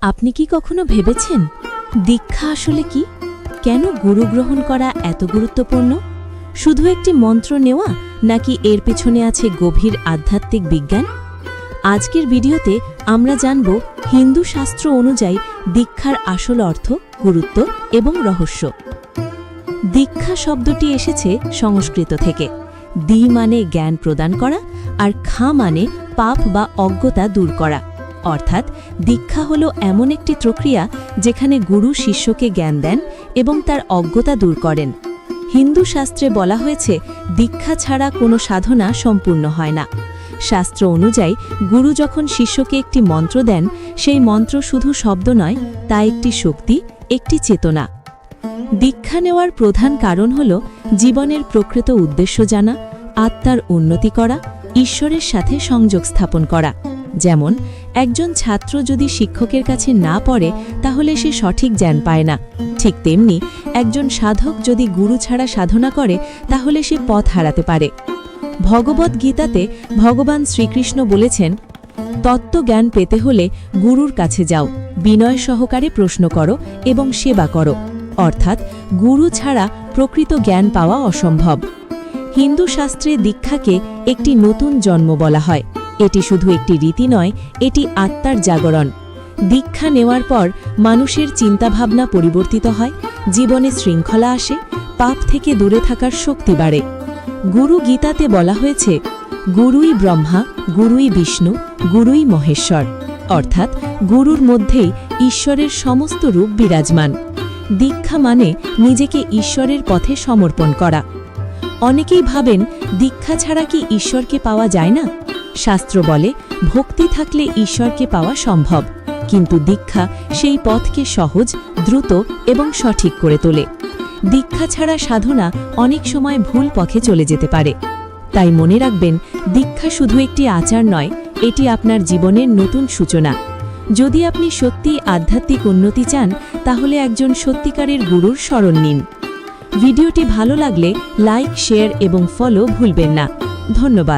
আপনি কি কখনো ভেবেছেন দীক্ষা আসলে কি? কেন গুরু গ্রহণ করা এত গুরুত্বপূর্ণ? শুধু একটি মন্ত্র নেওয়া নাকি এর পেছনে আছে গভীর আধ্যাত্মিক বিজ্ঞান? আজকের ভিডিওতে আমরা জানব হিন্দু শাস্ত্র অনুযায়ী দীক্ষার আসল অর্থ, গুরুত্ব এবং রহস্য। দীক্ষা শব্দটি এসেছে সংস্কৃত থেকে। দি মানে জ্ঞান প্রদান করা আর খা মানে পাপ বা অজ্ঞতা দূর করা। অর্থাৎ দীক্ষা হল এমন একটি প্রক্রিয়া যেখানে গুরু শিষ্যকে জ্ঞান দেন এবং তার অজ্ঞতা দূর করেন। হিন্দু শাস্ত্রে বলা হয়েছে দীক্ষা ছাড়া কোনো সাধনা সম্পূর্ণ হয় না। শাস্ত্র অনুযায়ী গুরু যখন শিষ্যকে একটি মন্ত্র দেন, সেই মন্ত্র শুধু শব্দ নয়, তা একটি শক্তি, একটি চেতনা। দীক্ষা নেওয়ার প্রধান কারণ হল জীবনের প্রকৃত উদ্দেশ্য জানা, আত্মার উন্নতি করা, ঈশ্বরের সাথে সংযোগ স্থাপন করা। যেমন একজন ছাত্র যদি শিক্ষকের কাছে না পড়ে তাহলে সে সঠিক জ্ঞান পায় না। ঠিক তেমনি একজন সাধক যদি গুরু ছাড়া সাধনা করে তাহলে সে পথ হারাতে পারে। ভগবদ্ গীতাতে ভগবান শ্রীকৃষ্ণ বলেছেন, তত্ত্বজ্ঞান পেতে হলে গুরুর কাছে যাও, বিনয় সহকারে প্রশ্ন করো এবং সেবা করো। অর্থাৎ গুরু ছাড়া প্রকৃত জ্ঞান পাওয়া অসম্ভব। হিন্দু শাস্ত্রে দীক্ষাকে একটি নতুন জন্ম বলা হয়। এটি শুধু একটি রীতি নয়, এটি আত্মার জাগরণ। দীক্ষা নেওয়ার পর মানুষের চিন্তাভাবনা পরিবর্তিত হয়, জীবনে শৃঙ্খলা আসে, পাপ থেকে দূরে থাকার শক্তি বাড়ে। গুরু গীতাতে বলা হয়েছে, গুরুই ব্রহ্মা, গুরুই বিষ্ণু, গুরুই মহেশ্বর। অর্থাৎ গুরুর মধ্যেই ঈশ্বরের সমস্ত রূপ বিরাজমান। দীক্ষা মানে নিজেকে ঈশ্বরের পথে সমর্পণ করা। অনেকেই ভাবেন দীক্ষা ছাড়া কি ঈশ্বরকে পাওয়া যায় না? শাস্ত্র বলে ভক্তি থাকলে ঈশ্বরকে পাওয়া সম্ভব, কিন্তু দীক্ষা সেই পথকে সহজ, দ্রুত এবং সঠিক করে তোলে। দীক্ষা ছাড়া সাধনা অনেক সময় ভুল পথে চলে যেতে পারে। তাই মনে রাখবেন, দীক্ষা শুধু একটি আচার নয়, এটি আপনার জীবনের নতুন সূচনা। যদি আপনি সত্যিই আধ্যাত্মিক উন্নতি চান, তাহলে একজন সত্যিকারের গুরুর শরণ নিন। ভিডিওটি ভালো লাগলে লাইক, শেয়ার এবং ফলো ভুলবেন না। ধন্যবাদ।